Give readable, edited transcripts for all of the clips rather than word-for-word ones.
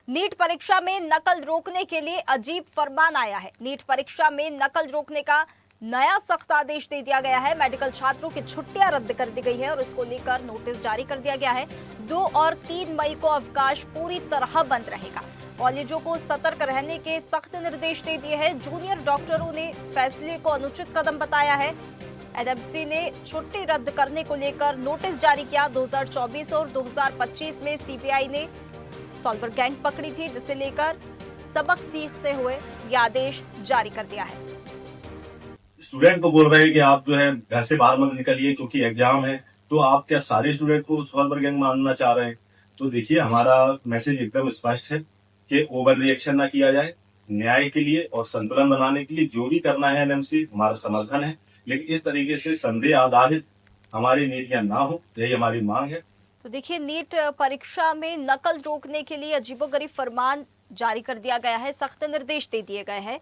NEET परीक्षा में नकल रोकने के लिए अजीब फरमान आया है। नीट परीक्षा में नकल रोकने का नया सख्त आदेश दे दिया गया है। मेडिकल छात्रों की छुट्टियां रद्द कर दी गई है और इसको लेकर नोटिस जारी कर दिया गया है। 2 और 3 मई को अवकाश पूरी तरह बंद रहेगा। कॉलेजों को सतर्क रहने के सख्त निर्देश दे दिए हैं। जूनियर डॉक्टरों ने फैसले को अनुचित कदम बताया है। एनएमसी ने छुट्टी रद्द करने को लेकर नोटिस जारी किया। 2024 और 2025 में सीबीआई ने सॉल्वर गैंग पकड़ी थी, जिसे लेकर सबक सीखते हुए यह आदेश जारी कर दिया है। स्टूडेंट को बोल रहे हैं कि आप जो है घर से बाहर मत निकलिए क्योंकि एग्जाम है। तो आप क्या सारे स्टूडेंट को सॉल्वर गैंग मानना चाह रहे हैं? तो देखिए, हमारा मैसेज एकदम स्पष्ट है कि ओवर रिएक्शन ना किया जाए। न्याय के लिए और संतुलन बनाने के लिए जो भी करना है एनएमसी हमारा समर्थन है, लेकिन इस तरीके से संदेह आधारित हमारी नीतियां ना हो, यही हमारी मांग है। तो देखिए, नीट परीक्षा में नकल रोकने के लिए अजीबोगरीब फरमान जारी कर दिया गया है। सख्त निर्देश दे दिए गए हैं।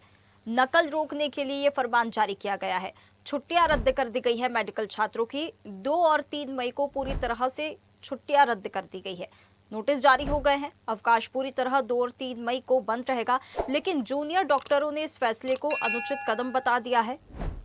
नकल रोकने के लिए ये फरमान जारी किया गया है। छुट्टियां रद्द कर दी गई है मेडिकल छात्रों की। 2 और 3 मई को पूरी तरह से छुट्टियां रद्द कर दी गई है। नोटिस जारी हो गए हैं। अवकाश पूरी तरह 2 और 3 मई को बंद रहेगा, लेकिन जूनियर डॉक्टरों ने इस फैसले को अनुचित कदम बता दिया है।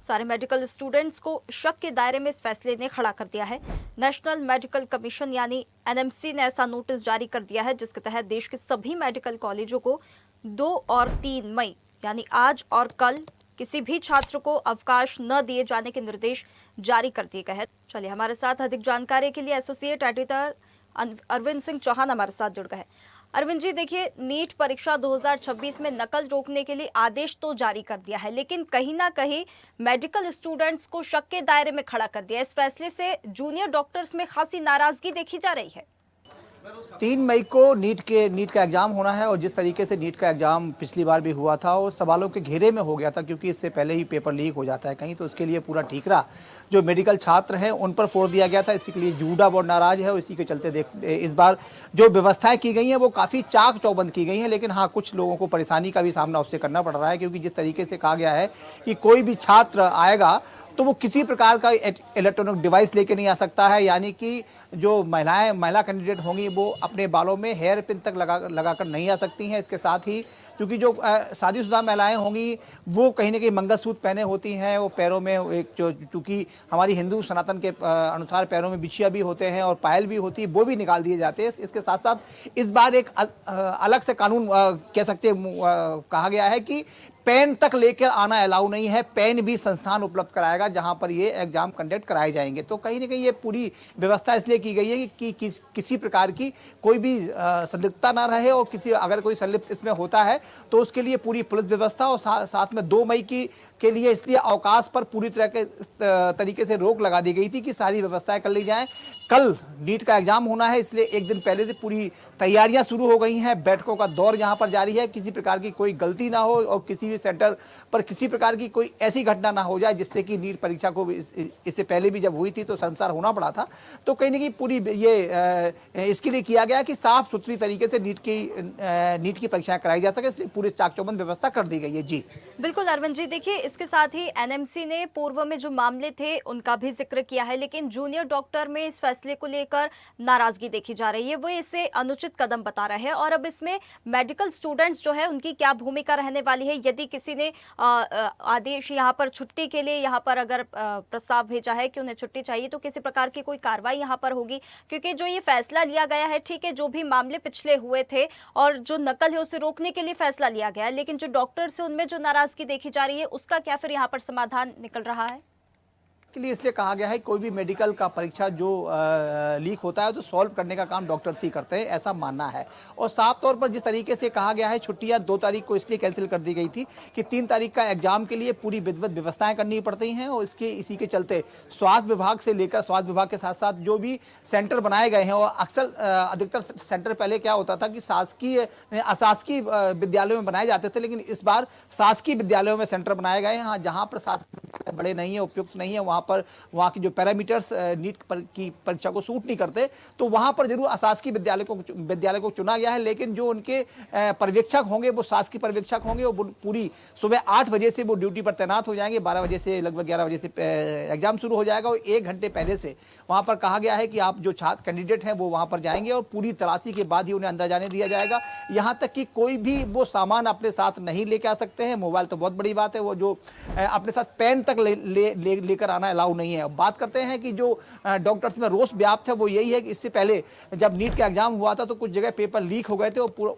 सारे मेडिकल स्टूडेंट्स को शक के दायरे में इस फैसले ने खड़ा कर दिया है। नेशनल मेडिकल कमीशन यानी एनएमसी ने ऐसा नोटिस जारी कर दिया है, जिसके तहत देश के सभी मेडिकल कॉलेजों को 2 और 3 मई यानी आज और कल किसी भी छात्र को अवकाश न दिए जाने के निर्देश जारी कर दिए गए हैं। चलिए, हमारे साथ अधिक जानकारी के लिए एसोसिएट एडिटर अरविंद सिंह चौहान हमारे साथ जुड़ गए हैं। अरविंद जी, देखिए, नीट परीक्षा 2026 में नकल रोकने के लिए आदेश तो जारी कर दिया है, लेकिन कहीं ना कहीं मेडिकल स्टूडेंट्स को शक के दायरे में खड़ा कर दिया। इस फैसले से जूनियर डॉक्टर्स में खासी नाराजगी देखी जा रही है। 3 मई को नीट का एग्जाम होना है और जिस तरीके से नीट का एग्जाम पिछली बार भी हुआ था वो सवालों के घेरे में हो गया था, क्योंकि इससे पहले ही पेपर लीक हो जाता है कहीं, तो उसके लिए पूरा ठीकरा जो मेडिकल छात्र हैं उन पर फोड़ दिया गया था। इसी के लिए जूडा बहुत नाराज है और इसी के चलते इस बार जो व्यवस्थाएं की गई हैं वो काफ़ी चाक चौबंद की गई हैं। लेकिन हाँ, कुछ लोगों को परेशानी का भी सामना उससे करना पड़ रहा है, क्योंकि जिस तरीके से कहा गया है कि कोई भी छात्र आएगा तो वो किसी प्रकार का इलेक्ट्रॉनिक डिवाइस लेके नहीं आ सकता है। यानी कि जो महिला कैंडिडेट होंगी वो अपने बालों में हेयर पिन तक लगाकर नहीं आ सकती हैं। इसके साथ ही क्योंकि जो शादीशुदा महिलाएं होंगी वो कहीं ना कहीं मंगलसूत्र पहने होती हैं, वो पैरों में एक चूँकि हमारी हिंदू सनातन के अनुसार पैरों में बिछिया भी होते हैं और पायल भी होती है, वो भी निकाल दिए जाते हैं। इसके साथ साथ इस बार एक अलग से कानून कह सकते कहा गया है कि पेन तक लेकर आना अलाउ नहीं है। पेन भी संस्थान उपलब्ध कराएगा जहां पर ये एग्जाम कंडक्ट कराए जाएंगे। तो कहीं ना कहीं ये पूरी व्यवस्था इसलिए की गई है कि किसी प्रकार की कोई भी संदिग्धता ना रहे और अगर कोई संलिप्त इसमें होता है तो उसके लिए पूरी पुलिस व्यवस्था और साथ में 2 मई के लिए इसलिए अवकाश पर पूरी तरह के तरीके से रोक लगा दी गई थी कि सारी व्यवस्थाएं कर ली जाएं। कल नीट का एग्जाम होना है, इसलिए एक दिन पहले से पूरी तैयारियां शुरू हो गई हैं। बैठकों का दौर यहां पर जारी है। किसी प्रकार की कोई गलती ना हो और किसी भी सेंटर पर किसी प्रकार की कोई ऐसी घटना ना हो जाए जिससे कि नीट परीक्षा को इससे पहले भी जब हुई थी तो शर्मसार होना पड़ा था। तो कहीं ना कहीं पूरी ये इसके लिए किया गया कि साफ सुथरी तरीके से नीट की परीक्षाएं कराई जा सके, इसलिए पूरे चाक चौबंद व्यवस्था कर दी गई है। जी बिल्कुल अरविंद जी, देखिए, इसके साथ ही एनएमसी ने पूर्व में जो मामले थे उनका भी जिक्र किया है, लेकिन जूनियर डॉक्टर में इस फैसले को लेकर नाराजगी देखी जा रही है। वो इसे अनुचित कदम बता रहे हैं और अब इसमें मेडिकल स्टूडेंट्स जो है उनकी क्या भूमिका रहने वाली है। यदि किसी ने आदेश यहाँ पर छुट्टी के लिए यहाँ पर अगर प्रस्ताव भेजा है कि उन्हें छुट्टी चाहिए, तो किसी प्रकार की कोई कार्रवाई यहाँ पर होगी? क्योंकि जो ये फैसला लिया गया है, ठीक है, जो भी मामले पिछले हुए थे और जो नकल है उसे रोकने के लिए फैसला लिया गया है, लेकिन जो डॉक्टर्स है उनमें जो नाराजगी देखी जा रही है उसका क्या फिर यहाँ पर समाधान निकल रहा है? के लिए इसलिए कहा गया है कोई भी मेडिकल का परीक्षा जो लीक होता है तो सॉल्व करने का काम डॉक्टर ही करते हैं, ऐसा मानना है। और साफ तौर पर जिस तरीके से कहा गया है छुट्टियां 2 तारीख को इसलिए कैंसिल कर दी गई थी कि 3 तारीख का एग्जाम के लिए पूरी विधिवत व्यवस्थाएं करनी पड़ती हैं और इसी के चलते स्वास्थ्य विभाग से लेकर स्वास्थ्य विभाग के साथ साथ जो भी सेंटर बनाए गए हैं, और अक्सर अधिकतर सेंटर पहले क्या होता था कि अशासकीय विद्यालयों में बनाए जाते थे, लेकिन इस बार शासकीय विद्यालयों में सेंटर बनाए गए हैं। हाँ, जहाँ पर शासकीय बड़े नहीं है, उपयुक्त नहीं है, वहाँ पर वहाँ की जो पैरामीटर्स नीट की परीक्षा को सूट नहीं करते, तो वहाँ पर जरूर अशासकीय विद्यालय को चुना गया है। लेकिन जो उनके पर्यवेक्षक होंगे वो शासकीय पर्यवेक्षक होंगे, वो पूरी सुबह 8 बजे से वो ड्यूटी पर तैनात हो जाएंगे। 12 बजे से लगभग 11 बजे से एग्जाम शुरू हो जाएगा और 1 घंटे पहले से वहाँ पर कहा गया है कि आप जो छात्र कैंडिडेट हैं वो वहाँ पर जाएंगे और पूरी तलाशी के बाद ही उन्हें अंदर जाने दिया जाएगा। यहाँ तक कि कोई भी वो सामान अपने साथ नहीं लेके आ सकते हैं। मोबाइल तो बहुत बड़ी बात है, वो जो अपने साथ पेन तक लेकर आना अलाउ नहीं है। बात करते हैं कि जो डॉक्टर्स में रोष व्याप्त है वो यही है कि इससे पहले जब नीट का एग्जाम हुआ था तो कुछ जगह पेपर लीक हो गए थे और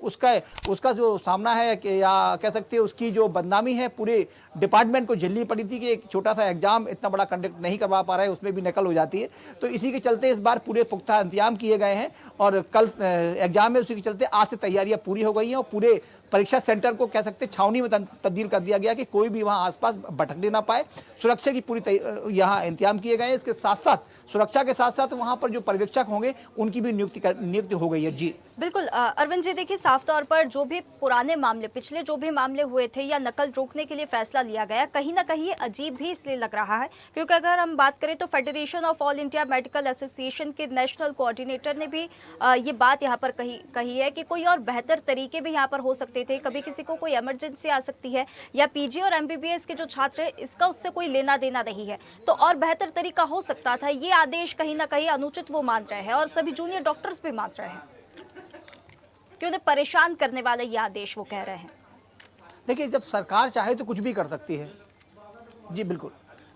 उसका जो सामना है कि या कह सकते हैं उसकी जो बदनामी है पूरे डिपार्टमेंट को झेलनी पड़ी थी कि एक छोटा सा एग्जाम इतना बड़ा कंडक्ट नहीं करवा पा रहा है, उसमें भी नकल हो जाती है। तो इसी के चलते इस बार पूरे पुख्ता इंतजाम किए गए हैं और कल एग्जाम में उसी के चलते आज से तैयारियां पूरी हो गई हैं और पूरे परीक्षा सेंटर को कह सकते हैं छावनी में तब्दील कर दिया गया कि कोई भी वहां आसपास भटकने ना पाए। सुरक्षा की पूरी यहाँ इंतजाम किए गए हैं। इसके साथ साथ सुरक्षा के साथ साथ वहां पर जो पर्यवेक्षक होंगे उनकी भी नियुक्ति हो गई है। जी बिल्कुल अरविंद जी, देखिए साफ तौर पर जो भी पुराने मामले, पिछले जो भी मामले हुए थे या नकल रोकने के लिए फैसला लिया गया, कहीं ना कहीं अजीब भी इसलिए लग रहा है क्योंकि अगर हम बात करें तो federation of all India medical association के नेशनल कोऑर्डिनेटर ने भी ये बात यहाँ पर कही है कि कोई और बेहतर तरीके भी यहाँ पर हो सकते थे। कभी किसी को कोई इमरजेंसी आ सकती है या पीजी और एमबीबीएस के जो छात्र है इसका उससे कोई लेना देना नहीं है, तो और बेहतर तरीका हो सकता था। ये आदेश कहीं ना कहीं अनुचित वो मान रहे हैं और सभी जूनियर डॉक्टर्स भी मान रहे हैं कि उन्हें परेशान करने वाले ये आदेश वो कह रहे हैं। देखिए, जब सरकार चाहे तो कुछ भी कर सकती है। जी बिल्कुल,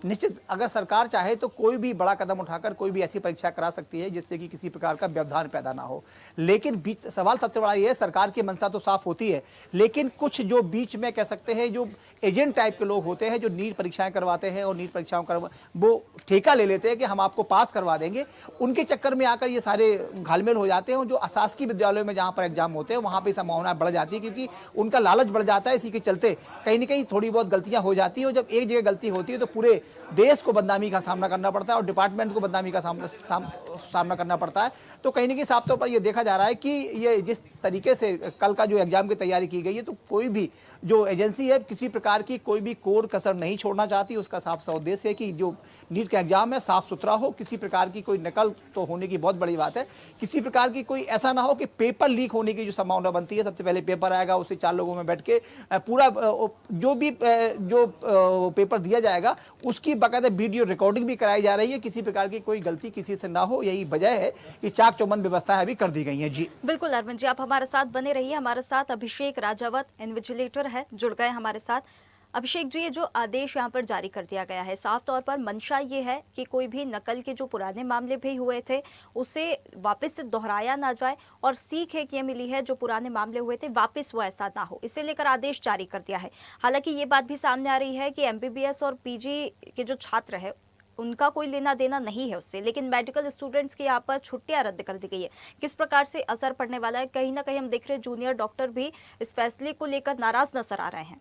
निश्चित अगर सरकार चाहे तो कोई भी बड़ा कदम उठाकर कोई भी ऐसी परीक्षा करा सकती है जिससे कि किसी प्रकार का व्यवधान पैदा ना हो। लेकिन सवाल सबसे बड़ा ये है, सरकार की मंशा तो साफ होती है लेकिन कुछ जो बीच में कह सकते हैं जो एजेंट टाइप के लोग होते हैं जो नीट परीक्षाएं करवाते हैं और नीट परीक्षाओं का वो ठेका ले लेते हैं कि हम आपको पास करवा देंगे, उनके चक्कर में आकर ये सारे घालमेल हो जाते हैं। जो अशासकीय विद्यालयों में जहाँ पर एग्जाम होते हैं वहाँ पर संभावना बढ़ जाती है क्योंकि उनका लालच बढ़ जाता है। इसी के चलते कहीं ना कहीं थोड़ी बहुत गलतियां हो जाती है और जब एक जगह गलती होती है तो पूरे देश को बदनामी का सामना करना पड़ता है और डिपार्टमेंट को बदनामी का सामना करना पड़ता है। तो कहीं ना कहीं साफ तौर पर यह देखा जा रहा है कि ये जिस तरीके से कल का जो एग्जाम की तैयारी की गई है तो कोई भी जो एजेंसी है किसी प्रकार की कोई भी कोर कसर नहीं छोड़ना चाहती। उसका साफ सा उद्देश्य है कि जो नीट का एग्जाम है साफ सुथरा हो, किसी प्रकार की कोई नकल तो होने की बहुत बड़ी बात है, किसी प्रकार की कोई ऐसा ना हो कि पेपर लीक होने की जो संभावना बनती है। सबसे पहले पेपर आएगा, उसे 4 लोगों में बैठ के पूरा जो भी जो पेपर दिया जाएगा उसकी बाकायदा वीडियो रिकॉर्डिंग भी कराई जा रही है। किसी प्रकार की कोई गलती किसी से ना हो, यही वजह है कि चाक चौबंद व्यवस्थाएं अभी कर दी गई हैं। जी बिल्कुल अरविंद जी, आप हमारे साथ बने रहिए। हमारे साथ अभिषेक राजावत इन्विजिलेटर है, जुड़ गए हमारे साथ। अभिषेक जी, ये जो आदेश यहाँ पर जारी कर दिया गया है, साफ तौर पर मंशा ये है कि कोई भी नकल के जो पुराने मामले भी हुए थे उसे वापस से दोहराया ना जाए और सीख एक ये मिली है जो पुराने मामले हुए थे वापस वो ऐसा ना हो, इसे लेकर आदेश जारी कर दिया है। हालांकि ये बात भी सामने आ रही है कि एमबीबीएस और पीजी के जो छात्र है उनका कोई लेना देना नहीं है उससे, लेकिन मेडिकल स्टूडेंट्स की यहाँ पर छुट्टियां रद्द कर दी गई है। किस प्रकार से असर पड़ने वाला है? कहीं ना कहीं हम देख रहे हैं जूनियर डॉक्टर भी इस फैसले को लेकर नाराज नजर आ रहे हैं।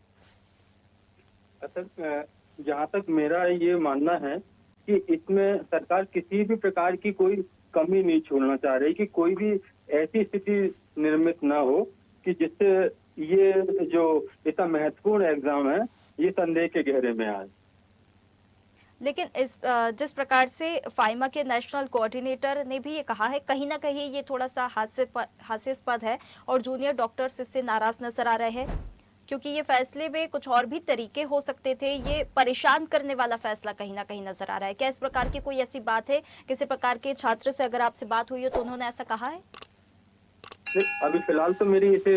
जहाँ तक मेरा ये मानना है कि इसमें सरकार किसी भी प्रकार की कोई कमी नहीं छोड़ना चाह रही कि कोई भी ऐसी स्थिति निर्मित ना हो कि जिससे ये जो इतना महत्वपूर्ण एग्जाम है ये संदेह के घेरे में आए। लेकिन इस जिस प्रकार से फाइमा के नेशनल कोऑर्डिनेटर ने भी ये कहा है, कहीं ना कहीं ये थोड़ा सा हास्यास्पद है और जूनियर डॉक्टर्स इससे नाराज नजर आ रहे हैं क्योंकि ये फैसले में कुछ और भी तरीके हो सकते थे। ये परेशान करने वाला फैसला कहीं ना कहीं नजर आ रहा है। क्या इस प्रकार की कोई ऐसी बात है? किसी प्रकार के छात्र से अगर आपसे बात हुई हो तो उन्होंने ऐसा कहा है? अभी फिलहाल तो मेरी इसे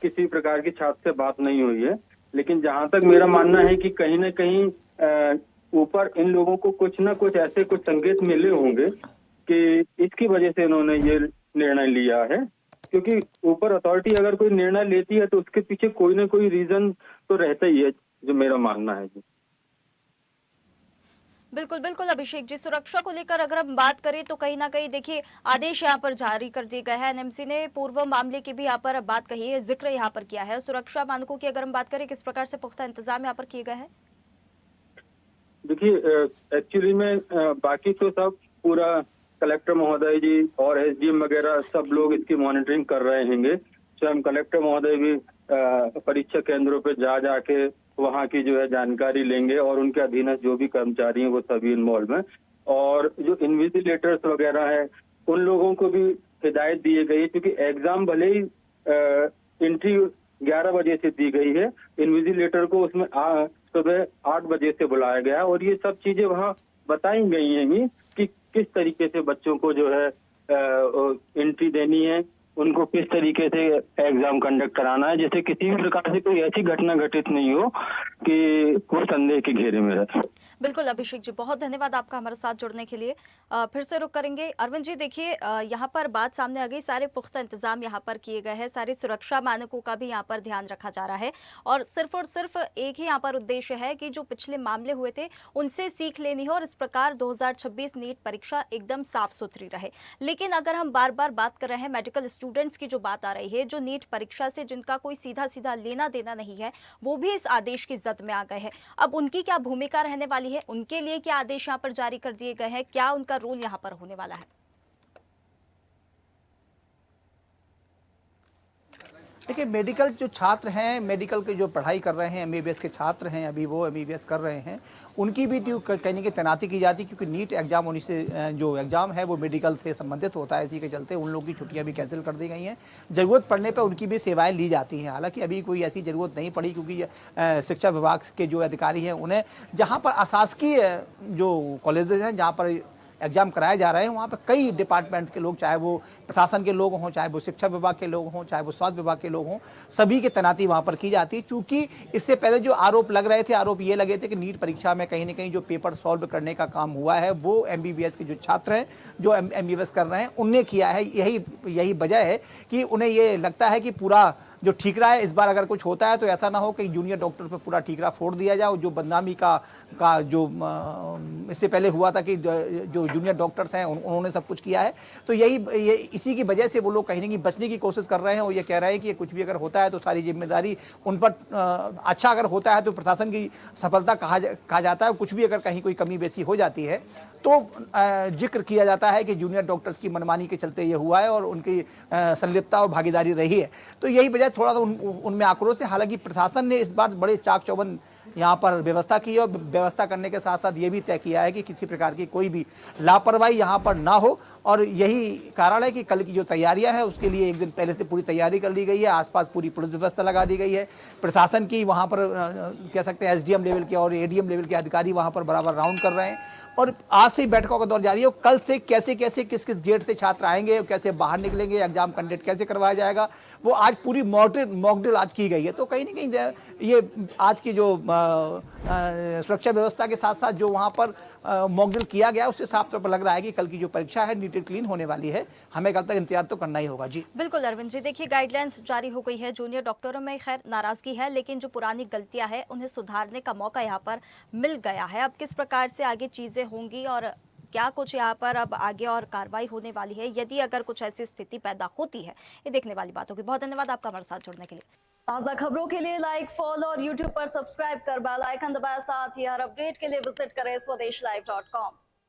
किसी प्रकार की छात्र से बात नहीं हुई है, लेकिन जहाँ तक मेरा मानना है कि कहीं ना कहीं ऊपर इन लोगों को कुछ ना कुछ ऐसे कुछ संकेत मिले होंगे कि इसकी वजह से इन्होंने ये निर्णय लिया है। क्योंकि ऊपर अथॉरिटी अगर कोई निर्णय लेती है तो उसके पीछे कोई ना कोई रीजन तो रहता ही है, जो मेरा मानना है जी। बिल्कुल बिल्कुल अभिषेक जी, सुरक्षा को लेकर अगर हम बात करें तो कहीं ना कहीं देखिए आदेश यहाँ पर जारी कर दिए गए हैं। एनएमसी ने पूर्व मामले की भी यहाँ पर बात कही है, जिक्र यहाँ पर किया है। सुरक्षा मानकों की अगर हम बात करें, किस प्रकार से पुख्ता इंतजाम यहाँ पर किए गए हैं? देखिए एक्चुअली में बाकी तो सब पूरा कलेक्टर महोदय जी और एसडीएम वगैरह सब लोग इसकी मॉनिटरिंग कर रहे हैंगे। स्वयं कलेक्टर महोदय भी परीक्षा केंद्रों पे जाके वहाँ की जो है जानकारी लेंगे और उनके अधीनस्थ जो भी कर्मचारी हैं वो सभी इन्वॉल्व हैं। और जो इन्विजिलेटर्स वगैरह है उन लोगों को भी हिदायत दी गई है, क्योंकि एग्जाम भले ही एंट्री 11 बजे से दी गई है, इन्विजिलेटर को उसमें सुबह 8 बजे से बुलाया गया है और ये सब चीजें वहाँ बताई गई हैं कि किस तरीके से बच्चों को जो है एंट्री देनी है, उनको किस तरीके से एग्जाम कंडक्ट कराना है, जैसे किसी भी प्रकार से कोई ऐसी घटना घटित नहीं हो कि वो संदेह के घेरे में रहे। बिल्कुल अभिषेक जी, बहुत धन्यवाद आपका हमारे साथ जुड़ने के लिए। फिर से रुक करेंगे। अरविंद जी देखिए, यहाँ पर बात सामने आ गई, सारे पुख्ता इंतजाम यहाँ पर किए गए हैं, सारे सुरक्षा मानकों का भी यहाँ पर ध्यान रखा जा रहा है और सिर्फ एक ही यहाँ पर उद्देश्य है कि जो पिछले मामले हुए थे उनसे सीख लेनी हो और इस प्रकार 2026 नीट परीक्षा एकदम साफ सुथरी रहे। लेकिन अगर हम बार बार बात कर रहे हैं मेडिकल स्टूडेंट्स की जो बात आ रही है, जो नीट परीक्षा से जिनका कोई सीधा सीधा लेना देना नहीं है, वो भी इस आदेश की जद में आ गए हैं। अब उनकी क्या भूमिका रहने वाली है, उनके लिए क्या आदेश यहाँ पर जारी कर दिए गए हैं, क्या उनका रोल यहाँ पर होने वाला है? देखिए, मेडिकल जो छात्र हैं, मेडिकल के जो पढ़ाई कर रहे हैं, एमबीबीएस के छात्र हैं, अभी वो एमबीबीएस कर रहे हैं, उनकी भी कहने की तैनाती की जाती है, क्योंकि नीट एग्जाम होने से जो एग्ज़ाम है वो मेडिकल से संबंधित होता है। इसी के चलते उन लोगों की छुट्टियां भी कैंसिल कर दी गई हैं। ज़रूरत पड़ने पर उनकी भी सेवाएं ली जाती हैं। हालांकि अभी कोई ऐसी ज़रूरत नहीं पड़ी, क्योंकि शिक्षा विभाग के जो अधिकारी हैं उन्हें जहाँ पर अशासकीय जो कॉलेजेस हैं जहाँ पर एग्जाम कराए जा रहे हैं वहाँ पर कई डिपार्टमेंट के लोग, चाहे वो प्रशासन के लोग हों, चाहे वो शिक्षा विभाग के लोग हों, चाहे वो स्वास्थ्य विभाग के लोग हों, सभी की तैनाती वहाँ पर की जाती है। चूँकि इससे पहले जो आरोप लग रहे थे, आरोप ये लगे थे कि नीट परीक्षा में कहीं ना कहीं जो पेपर सॉल्व करने का काम हुआ है वो एमबीबीएस के जो छात्र हैं, जो एमबीबीएस कर रहे हैं, उनने किया है। यही वजह है कि उन्हें ये लगता है कि पूरा जो ठीकरा है, इस बार अगर कुछ होता है तो ऐसा ना हो कि जूनियर डॉक्टर पर पूरा ठीकरा फोड़ दिया जाए। जो बदनामी का जो इससे पहले हुआ था कि जो जूनियर डॉक्टर्स हैं उन्होंने सब कुछ किया है, तो ये इसी की वजह से वो लोग कहीं ना कहीं बचने की कोशिश कर रहे हैं और ये कह रहे हैं कि कुछ भी अगर होता है तो सारी जिम्मेदारी उन पर। अच्छा अगर होता है तो प्रशासन की सफलता कहा जाता है, कुछ भी अगर कहीं कोई कमी बेसी हो जाती है तो जिक्र किया जाता है कि जूनियर डॉक्टर्स की मनमानी के चलते ये हुआ है और उनकी संलिप्तता और भागीदारी रही है। तो यही वजह थोड़ा सा उनमें आक्रोश है। हालांकि प्रशासन ने इस बार बड़े चाक चौबंद यहाँ पर व्यवस्था की और व्यवस्था करने के साथ साथ ये भी तय किया है कि किसी प्रकार की कोई भी लापरवाही यहाँ पर ना हो। और यही कारण है कि कल की जो तैयारियां हैं उसके लिए एक दिन पहले से पूरी तैयारी कर ली गई है। आसपास पूरी पुलिस व्यवस्था लगा दी गई है। प्रशासन की वहाँ पर कह सकते हैं एसडीएम लेवल के और एडीएम लेवल के अधिकारी वहाँ पर बराबर राउंड कर रहे हैं और आज से बैठकों का दौर जारी है। कल से कैसे किस गेट से छात्र आएंगे, कैसे बाहर निकलेंगे, एग्जाम कंडक्ट कैसे करवाया जाएगा, वो आज पूरी मॉक ड्रिल आज की गई है। तो कहीं ना कहीं ये आज की जो सुरक्षा व्यवस्था के साथ साथ जो वहाँ पर मॉक ड्रिल किया गया उससे साफ तौर पर लग रहा है कि कल की जो परीक्षा है नीट एंड क्लीन होने वाली है। हमें कल तक इंतजार तो करना ही होगा। जी बिल्कुल अरविंद जी, देखिए गाइडलाइंस जारी हो गई है। जूनियर डॉक्टरों में खैर नाराजगी है, लेकिन जो पुरानी गलतियां हैं उन्हें सुधारने का मौका यहाँ पर मिल गया है। अब किस प्रकार से आगे चीजें होंगी और क्या कुछ यहाँ पर अब आगे और कार्रवाई होने वाली है, यदि अगर कुछ ऐसी स्थिति पैदा होती है, ये देखने वाली बात होगी। बहुत धन्यवाद आपका हमारे साथ जुड़ने के लिए। ताज़ा खबरों के लिए लाइक, फॉलो और यूट्यूब पर सब्सक्राइब कर बेल आइकन दबाएं। साथ ही हर अपडेट के लिए विजिट करें स्वदेशलाइव.com।